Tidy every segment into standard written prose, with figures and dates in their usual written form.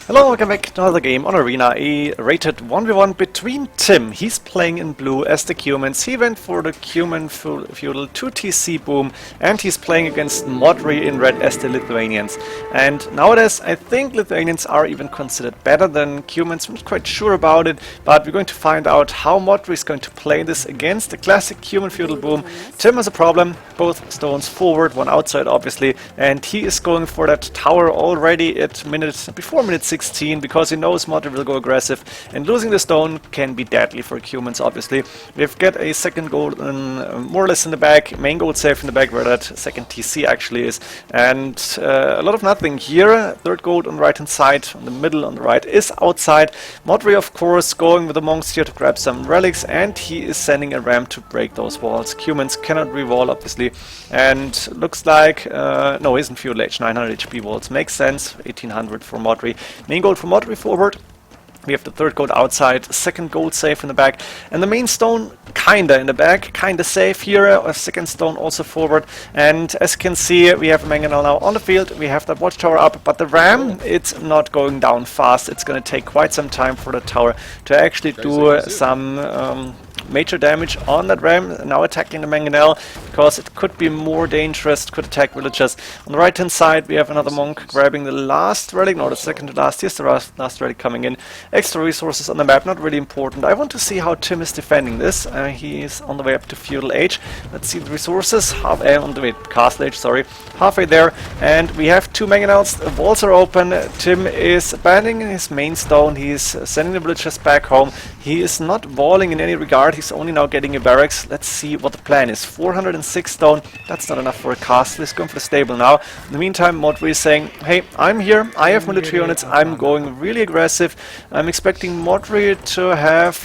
Hello, welcome back to another game on Arena, a rated 1v1 between Tim. He's playing in blue as the Cumans. He went for the Cuman feudal 2TC boom, and he's playing against Modri in red as the Lithuanians. And nowadays, I think Lithuanians are even considered better than Cumans. I'm not quite sure about it, but we're going to find out how Modri is going to play this against the classic Cuman feudal boom. Tim has a problem, both stones forward, one outside obviously, and he is going for that tower already at before minute 16, because he knows Modri will go aggressive, and losing the stone can be deadly for Cumans obviously. We've got a second goal more or less in the back, main goal safe in the back where that second TC actually is, and a lot of nothing here. Third goal on the right hand side, on the middle on the right is outside. Modri of course going with the monks here to grab some relics, and he is sending a ram to break those walls. Cumans cannot re-wall obviously, and looks like no, isn't feudal age, 900 HP walls, makes sense, 1800 for Modri. Main goal for Modri forward. We have the third gold outside, second gold safe in the back, and the main stone kinda in the back, kinda safe here, a second stone also forward. And as you can see, we have Mangonel now on the field, we have that watchtower up, but the ram, it's not going down fast. It's gonna take quite some time for the tower to actually do some major damage on that ram, now attacking the Mangonel, because it could be more dangerous, could attack villagers. On the right hand side we have another monk grabbing the last relic, no, the second to last, here's the last relic coming in. Extra resources on the map, not really important. I want to see how Tim is defending this. He is on the way up to feudal age. Let's see the resources, on the way, castle age, sorry, halfway there, and we have two Mangonels, the walls are open. Tim is abandoning his main stone, he is sending the villagers back home. He is not walling in any regard, he's only now getting a barracks. Let's see what the plan is. 406 stone, that's not enough for a castle. He's going for the stable now. In the meantime, Modri is saying, hey, I'm here, I have military units, I'm going really aggressive. I'm expecting Modri to have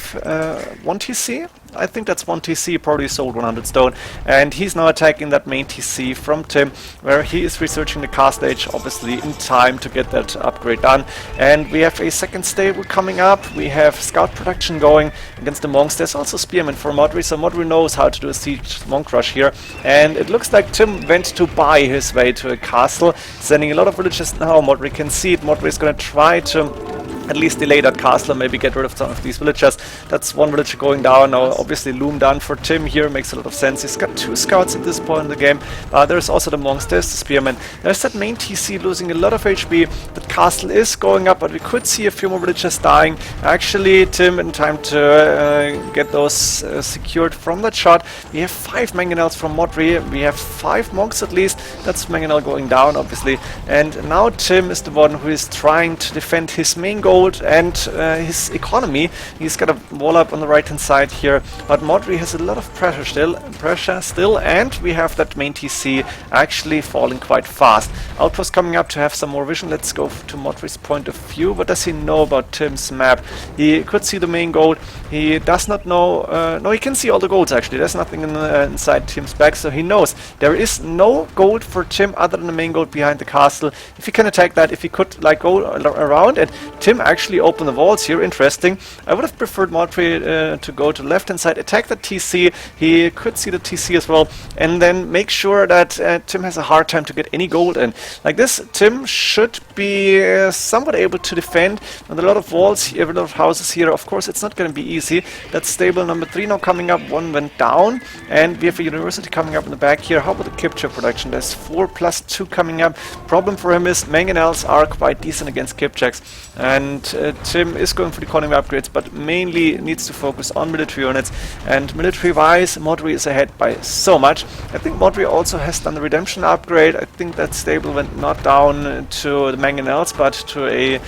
1 TC. I think that's 1 TC, probably sold 100 stone, and he's now attacking that main TC from Tim, where he is researching the castle age, obviously in time to get that upgrade done. And we have a second stable coming up, we have scout production going against the monks. There's also spearmen for Modri, so Modri knows how to do a siege monk rush here, and it looks like Tim went to buy his way to a castle, sending a lot of villagers now. Modri can see it, Modri is going to try to at least delay that castle and maybe get rid of some of these villagers. That's one villager going down now. Obviously loom down for Tim here, makes a lot of sense. He's got two scouts at this point in the game. There's also the monks, there's the spearmen. There's that main TC losing a lot of HP. That castle is going up, but we could see a few more villagers dying. Actually, Tim in time to get those secured from that shot. We have 5 Mangonels from Modri. We have 5 monks at least. That's Mangonel going down obviously. And now Tim is the one who is trying to defend his main goal and his economy. He's got a wall up on the right hand side here, but Modri has a lot of pressure still, and we have that main TC actually falling quite fast. Outpost coming up to have some more vision. Let's go to Modri's point of view. What does he know about Tim's map? He could see the main gold. He does not know, no, he can see all the golds actually. There's nothing inside Tim's back, so he knows there is no gold for Tim other than the main gold behind the castle. If he can attack that, if he could like go around, and Tim actually open the walls here, interesting. I would have preferred Modri to go to the left hand side, attack the TC. He could see the TC as well, and then make sure that Tim has a hard time to get any gold in. Like this, Tim should be somewhat able to defend with a lot of walls here, a lot of houses here. Of course, it's not going to be easy. That's stable number 3 now coming up, 1 went down, and we have a university coming up in the back here. How about the capture production? There's 4+2 coming up. Problem for him is Mangonels are quite decent against Kipchaks, and Tim is going for the economy upgrades, but mainly needs to focus on military units. And military wise, Modri is ahead by so much. I think Modri also has done the redemption upgrade. I think that stable went not down to the Mangonels, but to a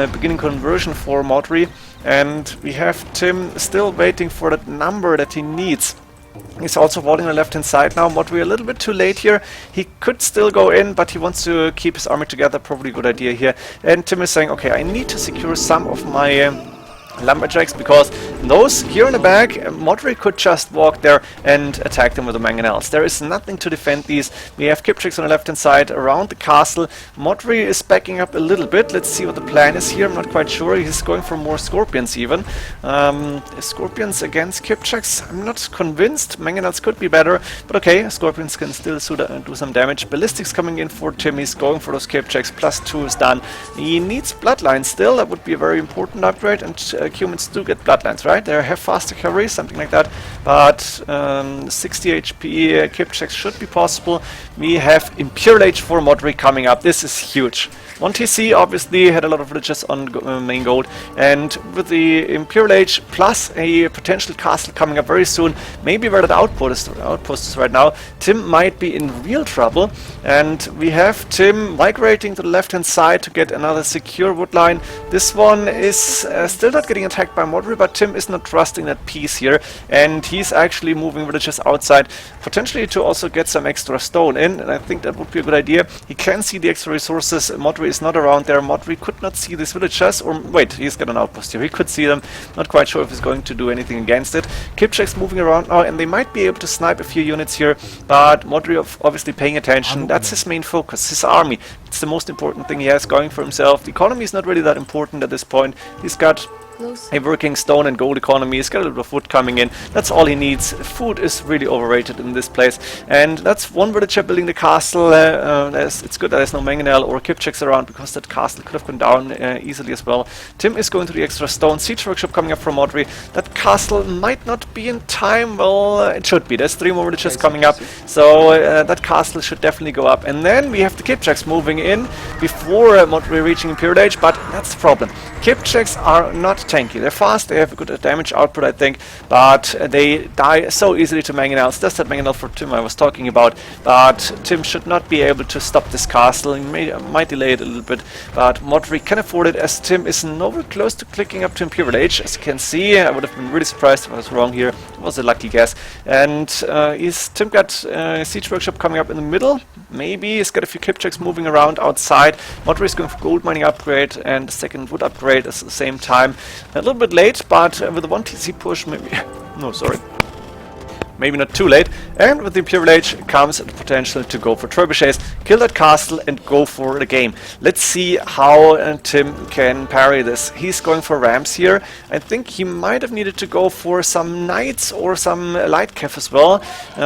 beginning conversion for Modri. And we have Tim still waiting for that number that he needs. He's also walling on the left hand side now. Modri a little bit too late here. He could still go in, but he wants to keep his army together. Probably a good idea here. And Tim is saying, okay, I need to secure some of my lumberjacks, because those here in the back, Modri could just walk there and attack them with the mangonels. There is nothing to defend these. We have Kipchaks on the left hand side around the castle. Modri is backing up a little bit. Let's see what the plan is here. I'm not quite sure. He's going for more scorpions even. Scorpions against Kipchaks, I'm not convinced. Mangonels could be better, but okay, scorpions can still do some damage. Ballistics coming in for Tim. He's going for those Kipchaks. +2 is done. He needs bloodlines still. That would be a very important upgrade, and Cumans do get bloodlines, right? They have faster cavalry, something like that, but 60 HP Kipchaks should be possible. We have Imperial Age for Modri coming up. This is huge. 1TC obviously had a lot of villages on main gold, and with the Imperial Age plus a potential castle coming up very soon, maybe where that outpost is right now, Tim might be in real trouble. And we have Tim migrating to the left hand side to get another secure wood line. This one is still not getting attacked by Modri, but Tim is not trusting that piece here, and he's actually moving villages outside, potentially to also get some extra stone in, and I think that would be a good idea. He can see the extra resources. Modri is not around there. Modri could not see these villagers, or wait, he's got an outpost here. He could see them. Not quite sure if he's going to do anything against it. Kipchak's moving around now, and they might be able to snipe a few units here, but Modri obviously paying attention. That's his main focus, his army. It's the most important thing he has going for himself. The economy is not really that important at this point. He's got a working stone and gold economy. He's got a little bit of wood coming in. That's all he needs. Food is really overrated in this place. And that's one villager building the castle. It's good that there's no mangonel or Kipchaks around, because that castle could have gone down easily as well. Tim is going to the extra stone. Siege workshop coming up from Modri. That castle might not be in time. Well, it should be. There's 3 more villagers coming up. So that castle should definitely go up. And then we have the Kipchaks moving in before Modri reaching Imperial Age. But that's the problem. Kipchaks are not tanky. They're fast, they have a good damage output, I think, but they die so easily to mangonels. That's that mangonel for Tim I was talking about, but Tim should not be able to stop this castle. He might delay it a little bit, but Modri can afford it, as Tim is nowhere close to clicking up to Imperial Age. As you can see, I would have been really surprised if I was wrong here. It was a lucky guess. And Tim got Siege Workshop coming up in the middle. Maybe he's got a few Kipchaks moving around outside. Modri is going for gold mining upgrade and the second wood upgrade at the same time. A little bit late, but with the 1TC push, maybe... no, sorry. Maybe not too late, and with the Imperial Age comes the potential to go for trebuchets, kill that castle and go for the game. Let's see how Tim can parry this. He's going for rams here. I think he might have needed to go for some knights or some light cav as well,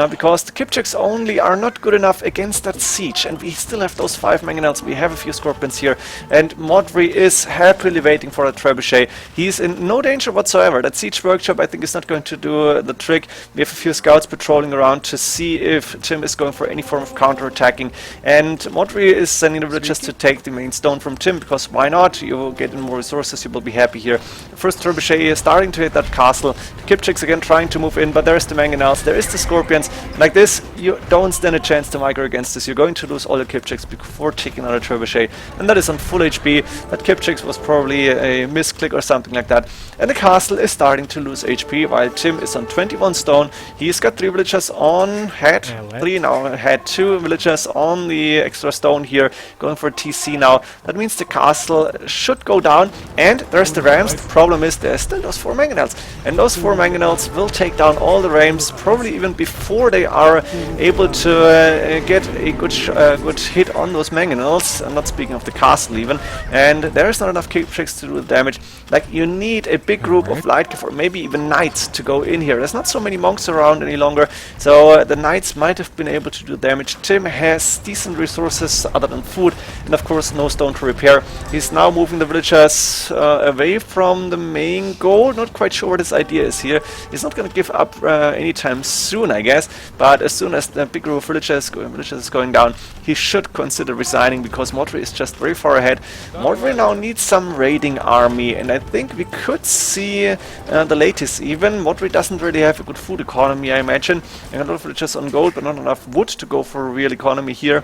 because the Kipchaks only are not good enough against that siege, and we still have those 5 mangonels. We have a few scorpions here, and Modri is happily waiting for a trebuchet. He's in no danger whatsoever. That siege workshop I think is not going to do the trick. We have a few scouts patrolling around to see if Tim is going for any form of counter-attacking, and Modri is sending the villagers to take the main stone from Tim, because why not? You will get in more resources, you will be happy here. The first trebuchet is starting to hit that castle. The Kipchaks again trying to move in, but there's the mangonels, there is the scorpions. Like this, you don't stand a chance to migrate against this. You're going to lose all the Kipchaks before taking another trebuchet, and that is on full HP. That Kipchaks was probably a misclick or something like that. And the castle is starting to lose HP, while Tim is on 21 stone. He's got 3 villagers on, had 3 now, had 2 villagers on the extra stone here, going for TC now. That means the castle should go down, and there's the rams. The problem is there's still those 4 mangonels, and those 4 mangonels will take down all the rams, probably even before they are able to get a good hit on those mangonels. I'm not speaking of the castle even, and there's not enough Kipchaks to do the damage. Like, you need a big group of light cav or maybe even knights to go in here. There's not so many monks around any longer, so the knights might have been able to do damage. Tim has decent resources other than food, and of course no stone to repair. He's now moving the villagers away from the main goal. Not quite sure what his idea is here. He's not going to give up anytime soon, I guess, but as soon as the big group of villagers is going down, he should consider resigning, because Modri is just very far ahead. Modri now needs some raiding army, and I think we could see the latest even. Modri doesn't really have a good food economy, I imagine. And a lot of villagers on gold, but not enough wood to go for a real economy here.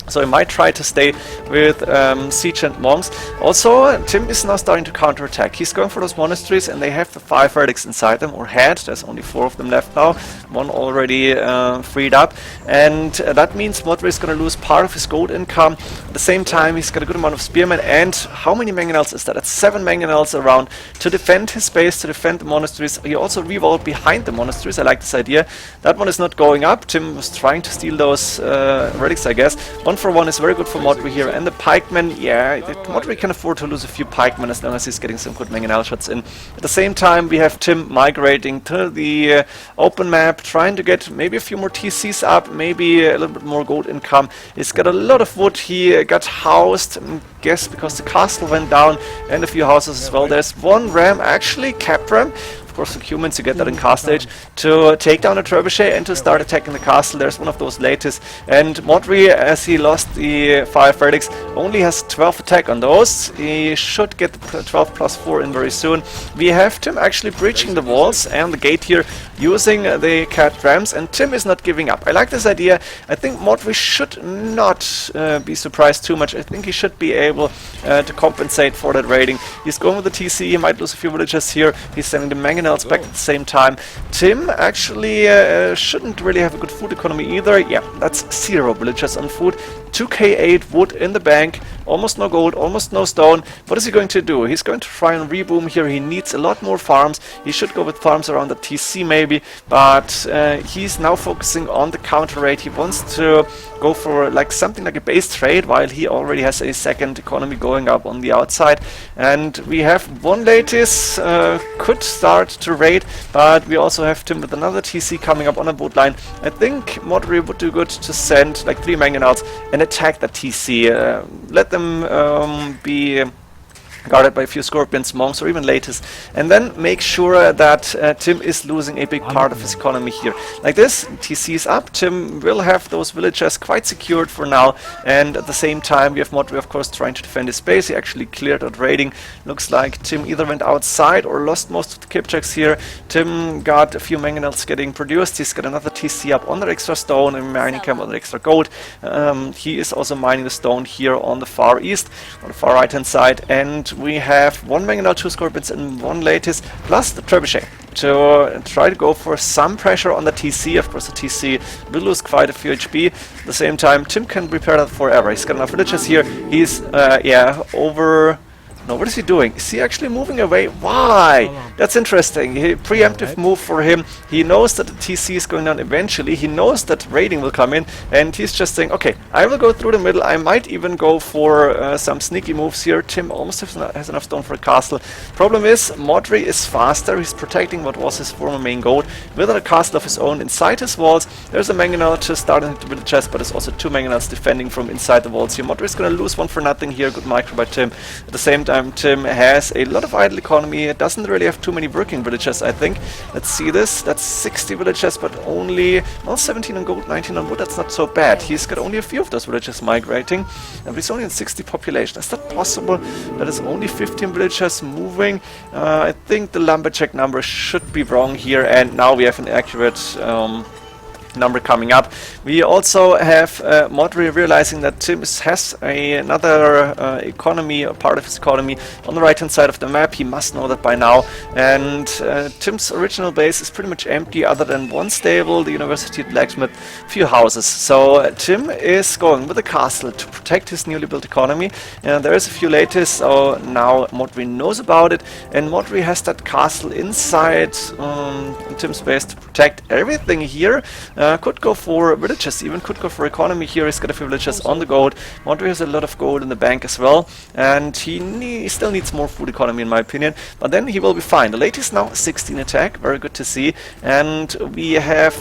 So he might try to stay with siege and monks. Also, Tim is now starting to counterattack. He's going for those monasteries, and they have the 5 verdicts inside them, or had. There's only 4 of them left now. 1 already freed up. And that means Modri is going to lose part of his gold income. At the same time, he's got a good amount of spearmen. And how many mangonels is that? That's 7 mangonels around to defend his base, to defend the monasteries. He also revolved behind the monasteries. I like this idea. That one is not going up. Tim was trying to steal those relics, I guess. 1-for-1 is very good for Modri here. And the pikemen, yeah, Modri can afford to lose a few pikemen as long as he's getting some good mangonel shots in. At the same time, we have Tim migrating to the open map, trying to get maybe a few more TCs up, maybe a little bit more gold income. He's got a lot of wood. He got housed, I guess, because the castle went down, and a few houses as well. There's 1 ram, actually, cap ram. Of course, the Cumans, you get that in castle age, to take down a trebuchet and to start attacking the castle. There's one of those latest. And Modri, as he lost the 5 verdicts, only has 12 attack on those. He should get the 12 plus 4 in very soon. We have Tim actually breaching the walls and the gate here, using the cat rams, and Tim is not giving up. I like this idea. I think Modri should not be surprised too much. I think he should be able to compensate for that raiding. He's going with the TC. He might lose a few villagers here. He's sending the mangonels back at the same time. Tim actually shouldn't really have a good food economy either. Yeah, that's 0 villagers on food. 2k8 wood in the bank, almost no gold, almost no stone. What is he going to do? He's going to try and reboom here. He needs a lot more farms. He should go with farms around the TC maybe, but he's now focusing on the counter raid. He wants to go for like something like a base trade, while he already has a second economy going up on the outside. And we have 1 lattice, could start to raid, but we also have Tim with another TC coming up on a boat line. I think Modri would do good to send like 3 mangonels and attack that TC. Let them be guarded by a few scorpions, monks, or even lattice, and then make sure that Tim is losing a big part of his economy here. Like this, TC is up, Tim will have those villagers quite secured for now, and at the same time we have Modri, of course, trying to defend his base. He actually cleared out raiding. Looks like Tim either went outside or lost most of the Kipchaks here. Tim got a few mangonels getting produced. He's got another TC up on the extra stone and mining camp on the extra gold. He is also mining the stone here on the far east, on the far right hand side, and we have 1 mangonel, 2 scorpions, and 1 lattice, plus the trebuchet to try to go for some pressure on the TC. Of course, the TC will lose quite a few HP. At the same time, Tim can prepare that forever. He's got enough villagers here. He's, yeah, over... No, what is he doing? Is he actually moving away? Why? That's interesting. Preemptive move for him. He knows that the TC is going down eventually. He knows that raiding will come in, and he's just saying, okay, I will go through the middle. I might even go for some sneaky moves here. Tim almost has enough stone for a castle. Problem is, Modri is faster. He's protecting what was his former main goal with a castle of his own inside his walls. There's a mangonel to start into the chest, but there's also 2 mangonels defending from inside the walls here. Modri is going to lose 1 for nothing here. Good micro by Tim. At the same time, Tim has a lot of idle economy. It doesn't really have too many working villagers, I think. Let's see this. That's 60 villagers, but only, well, 17 on gold, 19 on wood. That's not so bad. He's got only a few of those villagers migrating, and he's only in 60 population. Is that possible? That is only 15 villagers moving. I think the lumberjack number should be wrong here, and now we have an accurate number coming up. We also have Modri realizing that Tim has another economy, a part of his economy on the right hand side of the map. He must know that by now, and Tim's original base is pretty much empty other than 1 stable, the university, blacksmith, few houses. So Tim is going with a castle to protect his newly built economy, and there is a few lattice, so now Modri knows about it, and Modri has that castle inside Tim's base to protect everything here. Could go for villages, even could go for economy here. He's got a few villages on the gold. Modri has a lot of gold in the bank as well, and he still needs more food economy in my opinion, but then he will be fine. The latest now 16 attack, very good to see, and we have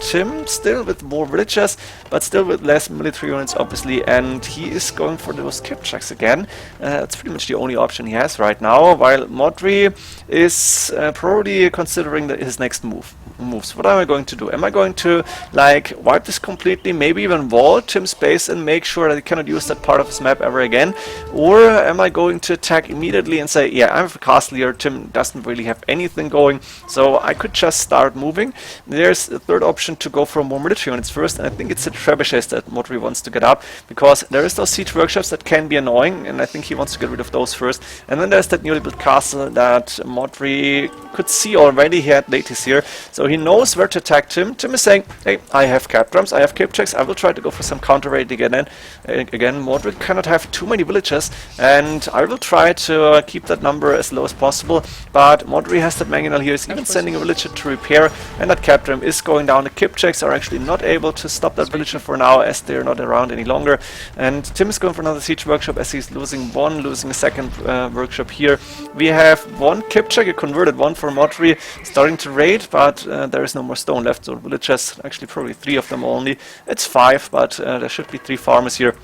Tim still with more villagers, but still with less military units obviously, and he is going for those Kipchaks again. That's pretty much the only option he has right now, while Modri is probably considering his next move. moves. What am I going to do? Am I going to like wipe this completely, maybe even wall Tim's base and make sure that he cannot use that part of his map ever again? Or am I going to attack immediately and say, yeah, I have a castle here, Tim doesn't really have anything going, so I could just start moving. There's a third option to go for more military units first, and I think it's the trebuchets that Modri wants to get up, because there is those siege workshops that can be annoying, and I think he wants to get rid of those first. And then there's that newly built castle that Modri could see already. He had ladies here, so he knows where to attack Tim. Tim is saying, hey, I have cap drums, I have cape checks, I will try to go for some counter raid again. Modri cannot have too many villages, and I will try to keep that number as low as possible, but Modri has that mangonel here, he's even sending a villager to repair, and that cap drum is going down. The cape checks are actually not able to stop that villager for now, as they're not around any longer, and Tim is going for another siege workshop as he's losing a second workshop here. We have one cape check, a converted one for Modri, starting to raid, but there is no more stone left, so villagers, actually probably 3 of them only. It's 5, but there should be 3 farmers here.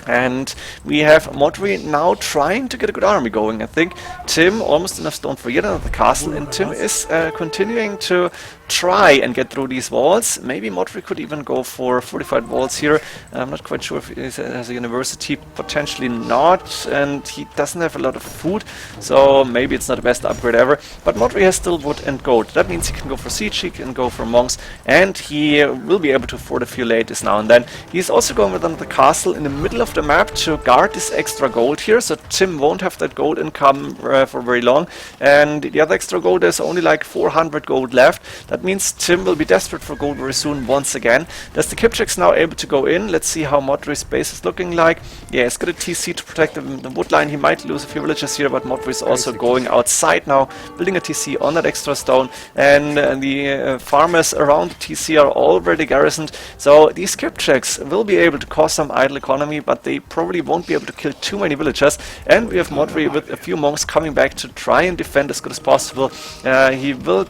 And we have Modri now trying to get a good army going. I think Tim almost enough stone for yet another castle, and Tim is continuing to try and get through these walls. Maybe Modri could even go for fortified walls here. I'm not quite sure if he has a university, potentially not, and he doesn't have a lot of food, so maybe it's not the best upgrade ever. But Modri has still wood and gold. That means he can go for siege, he can go for monks, and he will be able to afford a few ladies now and then. He's also going with another castle in the middle of the map to guard this extra gold here, so Tim won't have that gold income for very long. And the other extra gold, there's only like 400 gold left. That means Tim will be desperate for gold very soon once again. There's the Kipchaks now able to go in. Let's see how Modri's base is looking like. Yeah, he's got a TC to protect the wood line. He might lose a few villages here, but Modri is also going outside now, building a TC on that extra stone. And the farmers around the TC are already garrisoned. So these Kipchaks will be able to cause some idle economy, but they probably won't be able to kill too many villagers. And we have Modri with a few monks coming back to try and defend as good as possible. He will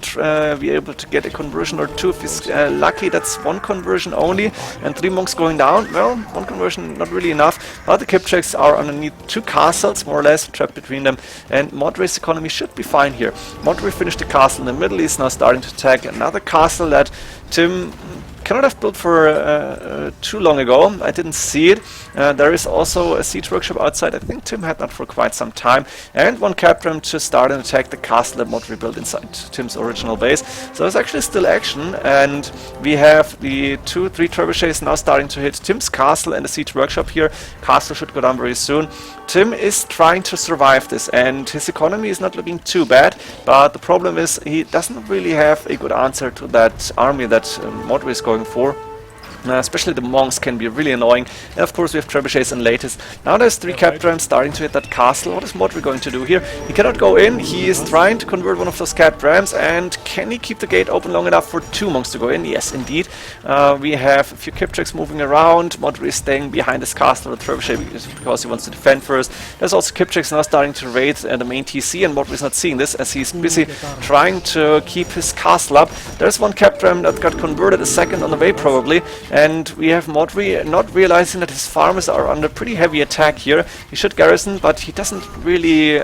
be able to get a conversion or 2 if he's lucky. That's 1 conversion only, and 3 monks going down. Well, 1 conversion not really enough, but the Kipchaks are underneath 2 castles more or less, trapped between them, and Modri's economy should be fine here. Modri finished the castle in the middle. He's now starting to attack another castle that Tim cannot have built for too long ago. I didn't see it. There is also a siege workshop outside. I think Tim had that for quite some time. And 1 captain to start and attack the castle that Modri built inside Tim's original base. So there's actually still action. And we have the 2-3 trebuchets now starting to hit Tim's castle and the siege workshop here. Castle should go down very soon. Tim is trying to survive this, and his economy is not looking too bad, but the problem is he doesn't really have a good answer to that army that Modri is going for. Especially the monks can be really annoying, and of course we have trebuchets and lattice. Now there's 3 captains starting to hit that castle. What is Modri going to do here? He cannot go in. He is trying to convert one of those captains, and can he keep the gate open long enough for 2 monks to go in? Yes, indeed. We have a few Kipchaks moving around. Modri is staying behind this castle with trebuchet because he wants to defend first. There's also Kipchaks now starting to raid the main TC, and Modri is not seeing this as he's busy trying to keep his castle up. There's 1 captain that got converted, a second on the way probably. And we have Modri not realizing that his farmers are under pretty heavy attack here. He should garrison, but he doesn't really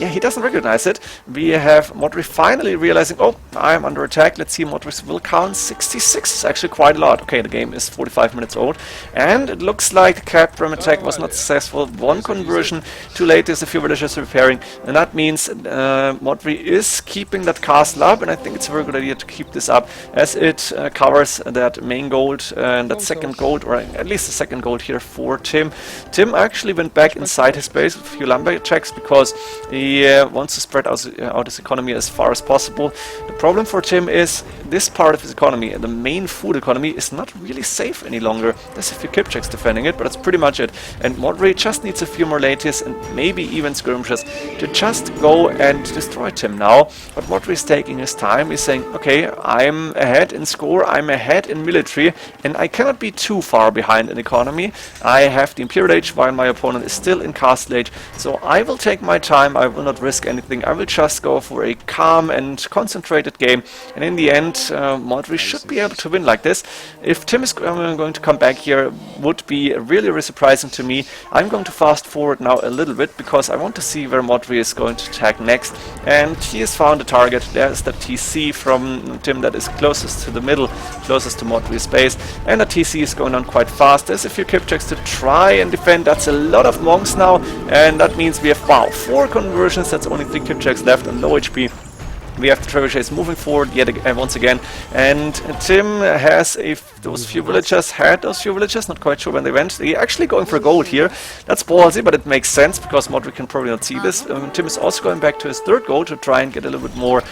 he doesn't recognize it. We have Modri finally realizing, oh, I am under attack. Let's see, Modri's will count. 66 is actually quite a lot. Okay, the game is 45 minutes old, and it looks like the Capram attack was not successful. 1 conversion, too late, there's a few villagers repairing, and that means Modri is keeping that castle up, and I think it's a very good idea to keep this up, as it covers that main gold and that second gold, or at least the second gold here for Tim. Tim actually went back inside his base with a few lumberjacks because he wants to spread out his economy as far as possible. The problem for Tim is this part of his economy, the main food economy, is not really safe any longer. There's a few Kipchaks defending it, but that's pretty much it. And Modri just needs a few more latias and maybe even skirmishes to just go and destroy Tim now. But Modri is taking his time. He's saying, okay, I'm ahead in score, I'm ahead in military, and I cannot be too far behind in economy. I have the Imperial Age while my opponent is still in Castle Age, so I will take my time. I will not risk anything. I will just go for a calm and concentrated game, and in the end Modri should be able to win like this. If Tim is going to come back here, would be really surprising to me. I'm going to fast forward now a little bit because I want to see where Modri is going to attack next, and he has found a target. There's the TC from Tim that is closest to the middle, closest to Modri's base, and the TC is going on quite fast. There's a few kip checks to try and defend. That's a lot of monks now, and that means we have, wow, 4 conversions. That's only 3 kip checks left on low HP. We have the trebuchets moving forward yet once again, and Tim has those few villagers, not quite sure when they went. They're actually going for gold here. That's ballsy, but it makes sense because Modri can probably not see this. Tim is also going back to his 3rd gold to try and get a little bit more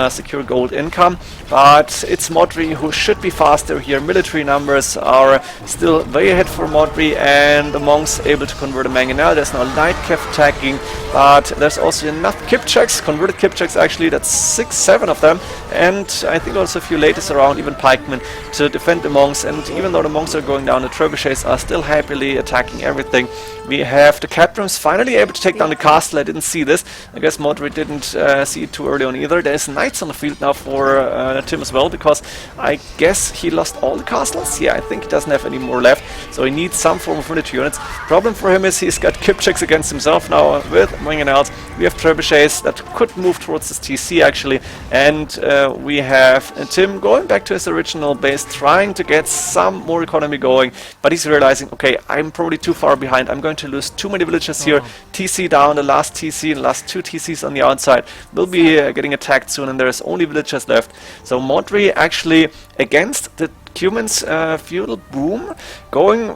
secure gold income, but it's Modri who should be faster here. Military numbers are still way ahead for Modri, and the monks able to convert a mangonel. There's now light cav attacking, but there's also enough kip checks, converted kip checks actually. That's 6-7 of them, and I think also a few latest around, even pikemen, to defend the monks. And even though the monks are going down, the trebuchets are still happily attacking everything. We have the Catrams finally able to take down the castle. I didn't see this. I guess Modri didn't see it too early on either. There's knights on the field now for Tim as well, because I guess he lost all the castles. Yeah, I think he doesn't have any more left, so he needs some form of military units. Problem for him is he's got kip checks against himself now with mangonels. We have trebuchets that could move towards this TC actually, and we have Tim going back to his original base, trying to get some more economy going, but he's realizing, okay, I'm probably too far behind. I'm going to lose too many villages here. TC down, the last TC, the last 2 TCs on the outside will be getting attacked soon, and there's only villagers left. So Modri actually against the Cumans feudal boom, going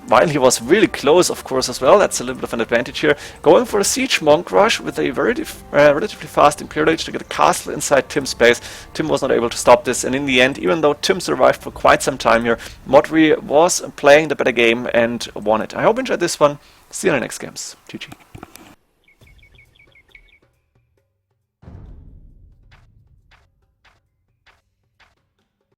while he was really close, of course, as well. That's a little bit of an advantage here. Going for a siege monk rush with a very relatively fast Imperial Age to get a castle inside Tim's base. Tim was not able to stop this, and in the end, even though Tim survived for quite some time here, Modri was playing the better game and won it. I hope you enjoyed this one. See you in the next games. GG.